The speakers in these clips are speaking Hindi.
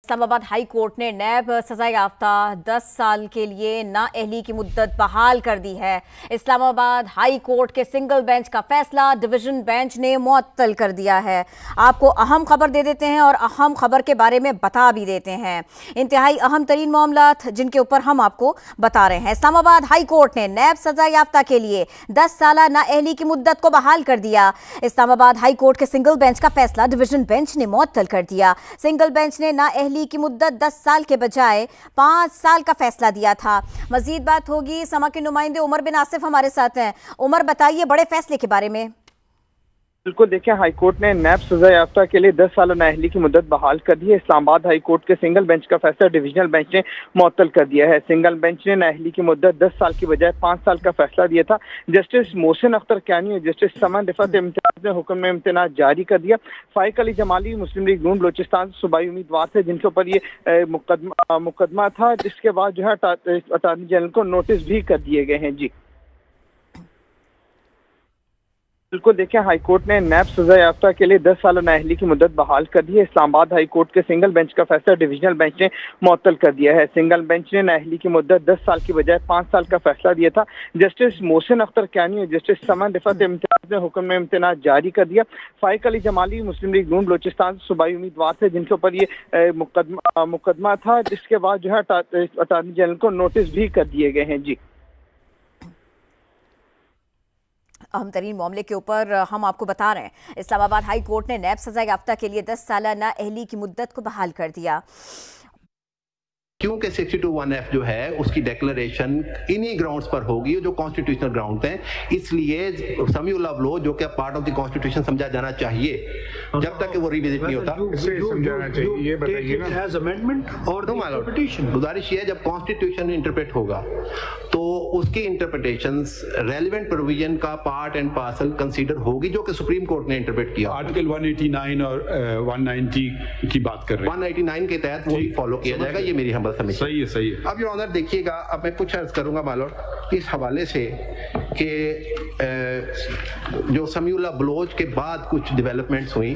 इस्लामाबाद हाई कोर्ट ने नैब सजा याफ्ता 10 साल के लिए नाअहली की मुद्दत बहाल कर दी है। इस्लामाबाद हाई कोर्ट के सिंगल बेंच का फैसला डिवीजन बेंच ने मुअत्तल कर दिया है। आपको अहम खबर दे देते हैं और अहम खबर के बारे में बता भी देते हैं। इंतहाई अहम तरीन मामलात जिनके ऊपर हम आपको बता रहे हैं। इस्लामाबाद हाई कोर्ट ने नैब सजा याफ्ता के लिए 10 साल नाअहली की मुद्दत को बहाल कर दिया। इस्लामाबाद हाई कोर्ट के सिंगल बेंच का फैसला डिवीजन बेंच ने मुअत्तल कर दिया। सिंगल बेंच ने नाअहली की मुद्दत 10 साल के बजाय 5 साल का फैसला दिया था। मजीद बात होगी, समा के नुमाइंदे उमर बिन आसिफ हमारे साथ हैं। उमर, बताइए बड़े फैसले के बारे में। बिल्कुल, देखिए, हाईकोर्ट ने नैब सजा याफ्ता के लिए 10 साल नाअहली की मुद्दत बहाल कर दी है। इस्लामाबाद हाईकोर्ट के सिंगल बेंच का फैसला डिविजनल बेंच ने मुअत्तल कर दिया है। सिंगल बेंच ने नाअहली की मुद्दत 10 साल की बजाय 5 साल का फैसला दिया था। जस्टिस मोहसिन अख्तर कैनी और जस्टिस समन रिफत इम्तियाज ने हुक्म में इम्तिनाज जारी कर दिया। फाइक अली जमाली मुस्लिम लीग नून बलोचिस्तान सूबाई उम्मीदवार थे, जिनके ऊपर ये मुकदमा था, जिसके बाद जो है अटॉर्नी जनरल को नोटिस भी कर दिए गए हैं। जी बिल्कुल, देखिए, हाईकोर्ट ने नैब सजा याफ्ता के लिए 10 साल नाअहली की मुद्दत बहाल कर दी है। इस्लामाबाद हाईकोर्ट के सिंगल बेंच का फैसला डिविजनल बेंच ने मुअत्तल कर दिया है। सिंगल बेंच ने नाअहली की मुद्दत 10 साल की बजाय 5 साल का फैसला दिया था। जस्टिस मोहसिन अख्तर कैनी और जस्टिस समन रिफत इम्तियाज ने हुक्म में इम्तिनाज जारी कर दिया। फाइक अली जमाली मुस्लिम लीग नून बलोचिस्तान सूबाई उम्मीदवार थे, जिनके ऊपर ये मुकदमा था, जिसके बाद जो है अटॉर्नी जनरल को नोटिस भी कर दिए गए हैं। जी अहम तरीन मामले के ऊपर हम आपको बता रहे हैं। इस्लामाबाद हाई कोर्ट ने नैब सजा याफ्ता के लिए 10 साल नाअहली की मुद्दत को बहाल कर दिया। क्योंकि 62(1)(f) जो है उसकी डिक्लेरेशन इन्हीं ग्राउंड्स पर होगी जो कॉन्स्टिट्यूशनल ग्राउंड हैं, इसलिए समीउल्लाह बलोच जो कि पार्ट ऑफ द कॉन्स्टिट्यूशन समझा जाना चाहिए जब तक कि वो रिविजिट नहीं होता। समझाना चाहिए, ये बताइए ना, एज अमेंडमेंट और पिटीशन। गुजारिश ये है, जब कॉन्स्टिट्यूशन इंटरप्रेट होगा तो उसकी इंटरप्रिटेशंस रेलेवेंट प्रोविजन का पार्ट एंड पार्सल कंसीडर होगी, जो कि सुप्रीम कोर्ट ने इंटरप्रेट किया। आर्टिकल 189 और 190 की बात कर रहे हैं। 189 के तहत वो फॉलो किया जाएगा, ये मेरी सही है। अब योर ऑनर देखिएगा, अब मैं कुछ अर्ज करूंगा मालूम इस हवाले से कि जो समीउल्लाह बलोच के बाद कुछ डेवलपमेंट्स हुई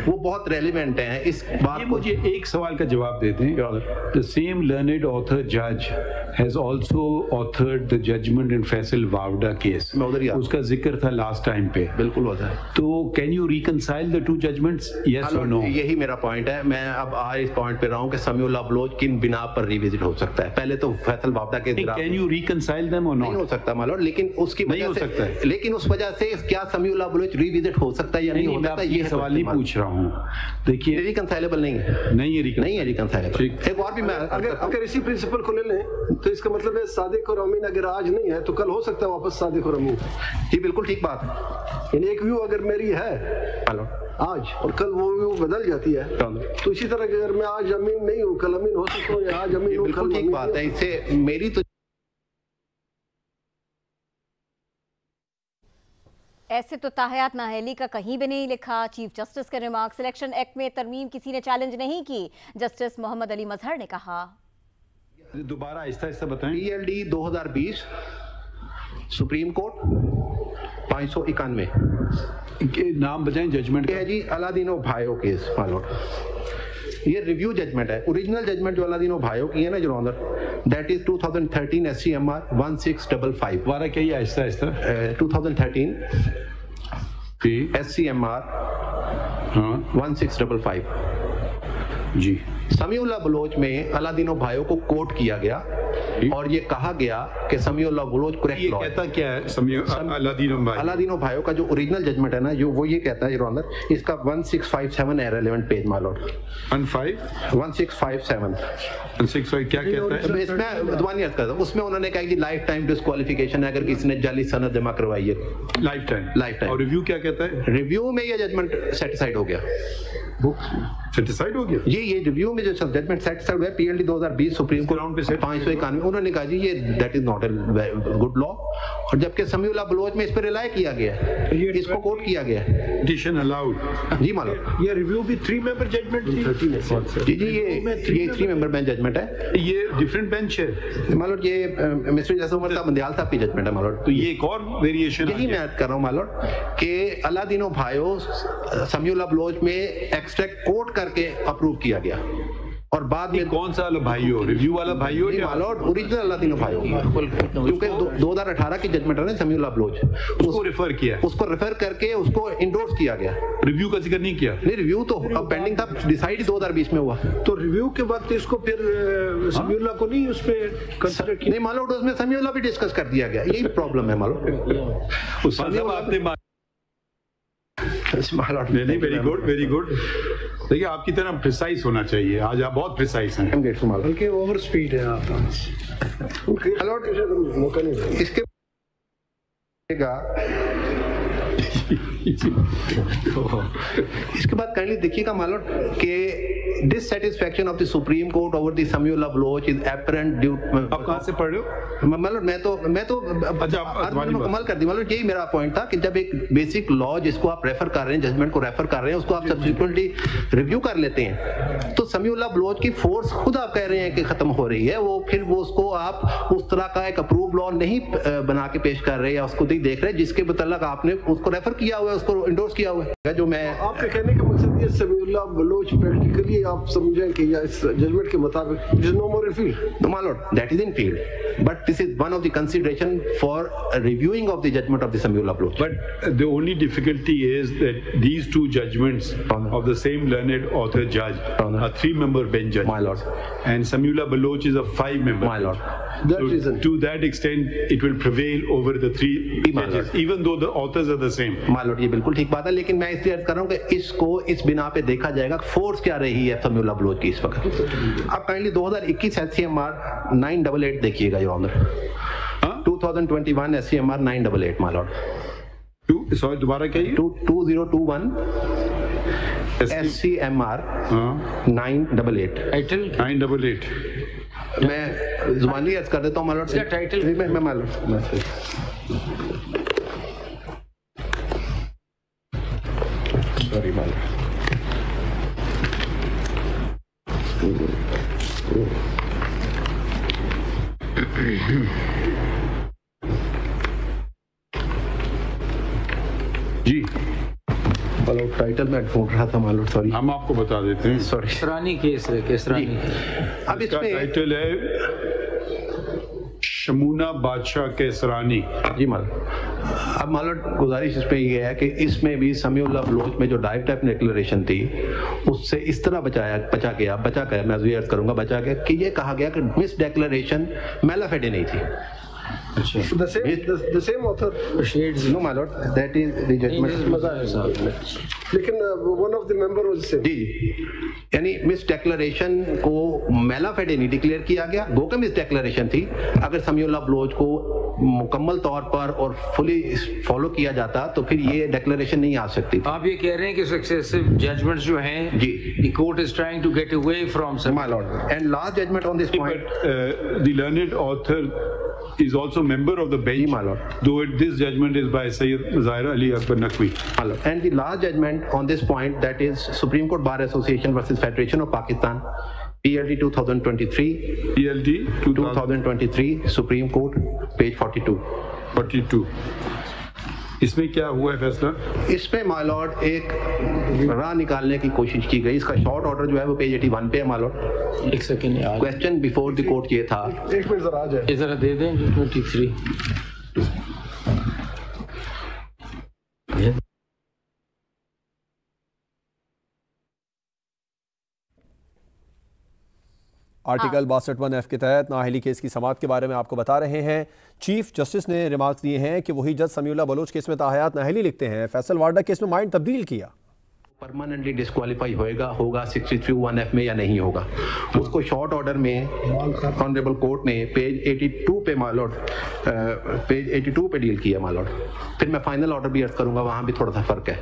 वो बहुत रेलिवेंट हैं इस बात। मुझे एक सवाल का जवाब देते हैं। द सेम लर्नेड ऑथर जज has also authored the judgement in Faisal Vawda case. उसका जिक्र था लास्ट टाइम पे। बिल्कुल होता है। तो can you reconcile the two judgements, yes और नो? यही मेरा पॉइंट है। मैं अब आज इस पॉइंट पे रहा हूं कि समीउल्लाह बलोच किन बिना पर रिविजिट हो सकता है। पहले तो फैसल वावडा के कैन यू रिकंसाइल देम और नॉट? नहीं हो सकता मालूम, लेकिन उसकी नहीं हो सकता है। लेकिन उस वजह से क्या समीउल्लाह बलोच रिविजिट हो सकता है या नहीं हो सकता, ये सवाल नहीं पूछ रहा हूँ। देखिए, रिकंसाइलेबल नहीं है, नहीं है रिकंसाइलेबल। एक और भी मैं अगर इसी प्रिंसिपल को ले लें तो इसका मतलब है सादिक और अमीन अगर आज नहीं है तो कल हो सकता है वापस सादिक और अमीन। जी बिल्कुल ठीक बात है। एक व्यू अगर मेरी है आज और कल वो व्यू बदल जाती है, तो इसी तरह अगर मैं आज अमीन नहीं हूँ कल अमीन हो सकता हूँ, या आज अमीन हूँ कल ठीक बात है। इससे मेरी तो ऐसे तो ताहयात नाअहली का कहीं भी नहीं लिखा। चीफ जस्टिस के रिमार्क, सिलेक्शन एक्ट में तरमीम किसी ने चैलेंज नहीं की, जस्टिस मोहम्मद अली मजहर ने कहा। दोबारा आहिस्ता बताएं। PLD 2020 सुप्रीम कोर्ट 591 नाम बताएं जजमेंट का। जी अलादीनो भाइयों केस मालूम, ये रिव्यू जजमेंट है। ओरिजिनल जजमेंट जो अलादीनो भाइयों की है ना your honour, that is 2013 SCMR 1655। वारा क्या ये आहिस्ता 2013 SCMR 1655 जी। समीउल्लाह बलोच में अलादीनो भाइयों को कोट किया गया और ये कहा गया कि समीउल्लाह बलोच करेक्ट लॉ। कहता क्या है अलादीनो भाइयों का जो ओरिजिनल जजमेंट है ना, जो वो ये कहता है योर ऑनर, इसका 1657 है रेलेवेंट पेज मालूम। 1657 क्या कहता है इसमें? दुआनी अर्ज करता हूं, उसमें उन्होंने कहा कि लाइफ टाइम डिस्क्वालिफिकेशन है अगर किसी ने जाली सनद जमा करवाई है, लाइफ टाइम। और रिव्यू क्या कहता है? रिव्यू में ये जजमेंट सेटिस्फाइड हो गया, सेटिस्फाइड हो गया। ये रिव्यू में जो जजमेंट सेटिस्फाइड हुआ PLD 2020 सुप्रीम कोर्ट पे 591, उन्होंने कहा जी ये that is not a good law. और जबकि समीउल्लाह बलोच में इस पर रिलाई किया गया, इसको कोट किया गया, पिटीशन अलाउड। जी मालूम। ये रिव्यू भी 3 मेंबर जजमेंट थी। जी ये 3 मेंबर बेंच जजमेंट है। ये डिफरेंट बेंच है मालूम। ये मिस्टर जैसुमर साहब बंदियाल साहब की जजमेंट है मालूम। तो ये एक और वेरिएशन यही मैं कर रहा हूँ मालूम कि अलादीनो भाइयों समीउल्लाह बलोच में एक्सट्रैक्ट कोट करके अप्रूव किया गया। और बाद में कौन सा वाला भाई हो, रिव्यू वाला भाई हो या मालॉर्ड ओरिजिनल वाला तीनों भाई हो, क्योंकि 2018 की जजमेंट है ना समीउल्लाह बलोच, उसको रेफर किया, उसको रेफर करके उसको इंडोर्स किया गया, रिव्यू का जिक्र नहीं किया। नहीं, रिव्यू तो अब पेंडिंग था, डिसाइड 2020 में हुआ, तो रिव्यू के वक्त इसको फिर समीउल्लाह को नहीं उसमें कंसीडर किया? नहीं मालॉर्ड, उसमें समीउल्लाह भी डिस्कस कर दिया गया, यही प्रॉब्लम है मालॉर्ड। उस आपने वेरी गुड, वेरी गुड। देखिए आपकी तरह प्रिसाइज होना चाहिए, आज आप बहुत प्रिसाइज हैं, बल्कि ओवर स्पीड है आप। मौका नहीं इसके इसके बाद काइंडली देखिएगा मालॉर्ड कि dissatisfaction of the Supreme Court over the Samiullah Baloch is apparent due। आप कहाँ से पढ़ रहे हो? मालूम मैं तो मुकम्मल कर दी मालूम, यही मेरा पॉइंट था कि जब एक बेसिक लॉ जिसको आप रेफर कर रहे हैं, जजमेंट को रेफर कर रहे हैं, उसको आप सब्सिक्वेंटली रिव्यू कर लेते हैं, तो समीउल्लाह बलोच की फोर्स खुद आप कह रहे हैं कि खत्म हो रही है, वो फिर वो उसको आप उस तरह का एक अप्रूव लॉ नहीं बना के पेश कर रहे या उसको देख रहे जिसके मुतल्लक आपने उसको रेफर किया हुआ है, उसको इंडोर्स किया हुआ है। जो मैं आपके कहने का मकसद ये समीउल्लाह बलोच प्रैक्टिकली आप समझें कि या इस जजमेंट के मुताबिक it is no more in field. No my lord, that is in field, but this is one of the consideration for reviewing of the judgement of the Samiullah Baloch। But the only difficulty is that these two judgments of the same learned author judge are 3-member bench judges. My lord. And Samiullah Baloch is a 5-member. My lord. So to that extent, it will prevail over the 3 judges, even though the authors are the same. My lord, ये बिल्कुल ठीक बात है, लेकिन मैं इसलिए अर्ज कर रहा हूँ कि इसको इस बिना पे देखा जाएगा फोर्स क्या रही है Samiullah Baloch की इस वक्त। आप काइंडली 2021 SCMR 988 देखिएगा your honour, 2021 SCMR 988 my lord. Sorry दोबारा कहिए। 2021 SCMR 988 टाइटल 988। मैं जुबानी अर्ज कर देता हूँ माय लॉर्ड, इसका टाइटल मैं my lord sorry my lord. जी हेलो, टाइटल में ढूंढ रहा था मालूम, सॉरी हम आपको बता देते हैं। सॉरी, केसरानी केस है, केसरानी। अब इसका टाइटल है शमूना बादशाह केसरानी। जी मालूम। अब मालूम गुजारिश इस पे ये है कि इसमें भी समीउल्लाह बलोच में जो डाइव टाइप डिक्लेरेशन थी उससे इस तरह बचा गया मैं अर्ज करूंगा बचा गया कि ये कहा गया कि मिस डिक्लेरेशन मैलाफेडे नहीं थी। The same author. Shades. No, my lord. That is the judgment. लेकिन one of the member was the same. जी, यानी मिस डिक्लेरेशन को मैलाफेडे नहीं डिक्लेयर किया गया, गो के मिस डिक्लेरेशन थी। अगर समीउल्लाह बलोच को मुकम्मल तौर पर और फुली फॉलो किया जाता तो फिर ये डिक्लेरेशन नहीं आ सकती। आप ये कह रहे हैं कि सक्सेसिव जजमेंट्स जो हैं जी, the court is trying to get away from some। My lord, and last judgment on this point, but the learned author is also member of the bench, my lord, though this judgment is by Sayyid Zahir Ali Akbar Naqvi. My lord, and the last judgment on this point, that is Supreme Court Bar Association versus Federation of Pakistan, PLD 2023, PLD 2023, Supreme Court, page 42। इसमें क्या हुआ है फैसला? इसमें माय लॉर्ड एक राह निकालने की कोशिश की गई। इसका शॉर्ट ऑर्डर जो है वो पेज 81 पे है माय लॉर्ड। एक सेकंड यार, क्वेश्चन बिफोर द कोर्ट ये था, एक मिनट जरा आ जाए, जरा दे दें 23। आर्टिकल 62(1)(f) के तहत नाअहली केस की समाअत के बारे में आपको बता रहे हैं। चीफ जस्टिस ने रिमार्क्स दिए हैं कि वही जज समीउल्लाह बलोच केस में ताहयात नाअहली लिखते हैं, फैसल वारडा केस में माइंड तब्दील किया, परमानेंटली डिस्क्वालीफाई होगा 63(1)(f) में या नहीं होगा। उसको शॉर्ट ऑर्डर में ऑनरेबल कोर्ट ने पेज 82 पे माय लॉर्ड पेज 82 पे डील किया माय लॉर्ड। फिर मैं फाइनल ऑर्डर भी अर्ज करूंगा, वहां भी थोड़ा सा फर्क है।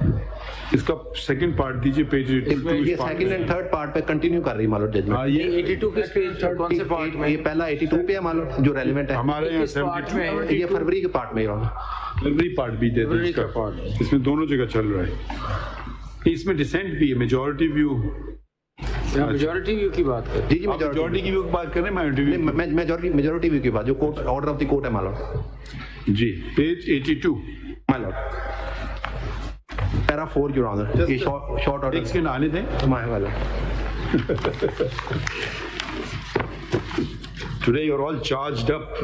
इसका सेकंड पार्ट दीजिए, पेज 82। ये सेकंड एंड थर्ड पार्ट पे कंटिन्यू कर रही माय लॉर्ड जजमेंट। ये 82 के पेज कौन से पार्ट में? ये पहला 82 पे है माय लॉर्ड जो रेलेवेंट है। हमारे यहाँ 72 ये फरवरी के पार्ट में फरवरी पार्ट भी दे दें इसका पार्ट, इसमें दोनों जगह चल रहा है। इसमें डिसेंट भी है, मेजॉरिटी व्यू। मेजॉरिटी व्यू की बात कर, जी मेजॉरिटी की व्यू की बात कर रहे हैं, मेजॉरिटी व्यू की बात जो court order of the court है माय लॉर्ड। जी, page 82 my lord, para 4 your honour. ये शॉर्ट ऑर्डर इसके नाने थे my lord. Today you're all charged up with